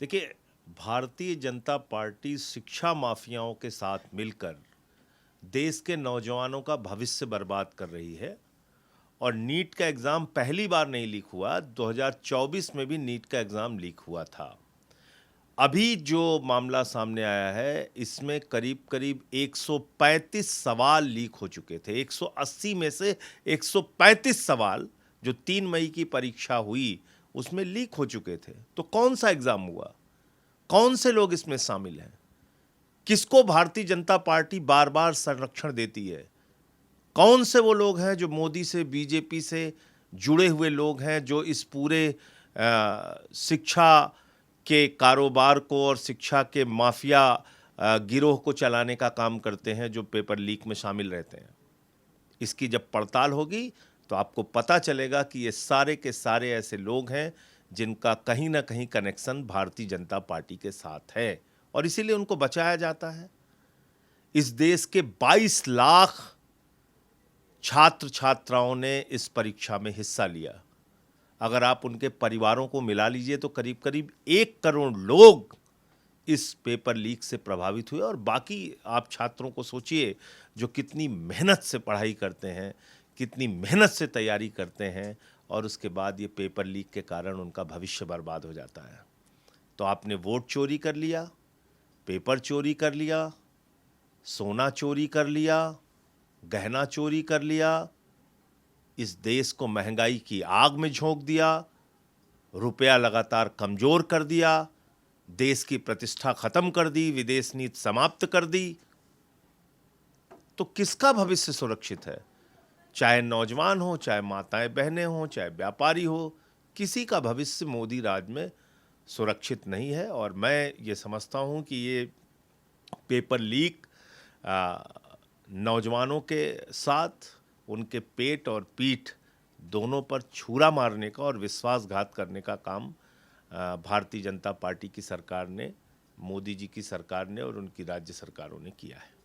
देखिए, भारतीय जनता पार्टी शिक्षा माफियाओं के साथ मिलकर देश के नौजवानों का भविष्य बर्बाद कर रही है। और नीट का एग्ज़ाम पहली बार नहीं लीक हुआ, 2024 में भी नीट का एग्ज़ाम लीक हुआ था। अभी जो मामला सामने आया है, इसमें करीब-करीब 135 सवाल लीक हो चुके थे। 180 में से 135 सवाल जो 3 मई की परीक्षा हुई, उसमें लीक हो चुके थे। तो कौन-सा एग्ज़ाम हुआ? कौन से लोग इसमें शामिल हैं? किसको भारतीय जनता पार्टी बार-बार संरक्षण देती है? कौन से वो लोग हैं जो मोदी से, बीजेपी से जुड़े हुए लोग हैं, जो इस पूरे शिक्षा के कारोबार को और शिक्षा के माफिया गिरोह को चलाने का काम करते हैं, जो पेपर लीक में शामिल रहते हैं? इसकी जब पड़ताल होगी तो आपको पता चलेगा कि ये सारे के सारे ऐसे लोग हैं जिनका कहीं ना कहीं कनेक्शन भारतीय जनता पार्टी के साथ है, और इसीलिए उनको बचाया जाता है। इस देश के 22 लाख छात्र छात्राओं ने इस परीक्षा में हिस्सा लिया। अगर आप उनके परिवारों को मिला लीजिए तो करीब करीब 1 करोड़ लोग इस पेपर लीक से प्रभावित हुए। और बाकी आप छात्रों को सोचिए, जो कितनी मेहनत से पढ़ाई करते हैं, कितनी मेहनत से तैयारी करते हैं, और उसके बाद ये पेपर लीक के कारण उनका भविष्य बर्बाद हो जाता है। तो आपने वोट चोरी कर लिया, पेपर चोरी कर लिया, सोना चोरी कर लिया, गहना चोरी कर लिया, इस देश को महंगाई की आग में झोंक दिया, रुपया लगातार कमजोर कर दिया, देश की प्रतिष्ठा खत्म कर दी, विदेश नीति समाप्त कर दी। तो किसका भविष्य सुरक्षित है? चाहे नौजवान हो, चाहे माताएं बहनें हो, चाहे व्यापारी हो, किसी का भविष्य मोदी राज में सुरक्षित नहीं है। और मैं ये समझता हूं कि ये पेपर लीक नौजवानों के साथ उनके पेट और पीठ दोनों पर छुरा मारने का और विश्वासघात करने का काम भारतीय जनता पार्टी की सरकार ने, मोदी जी की सरकार ने और उनकी राज्य सरकारों ने किया है।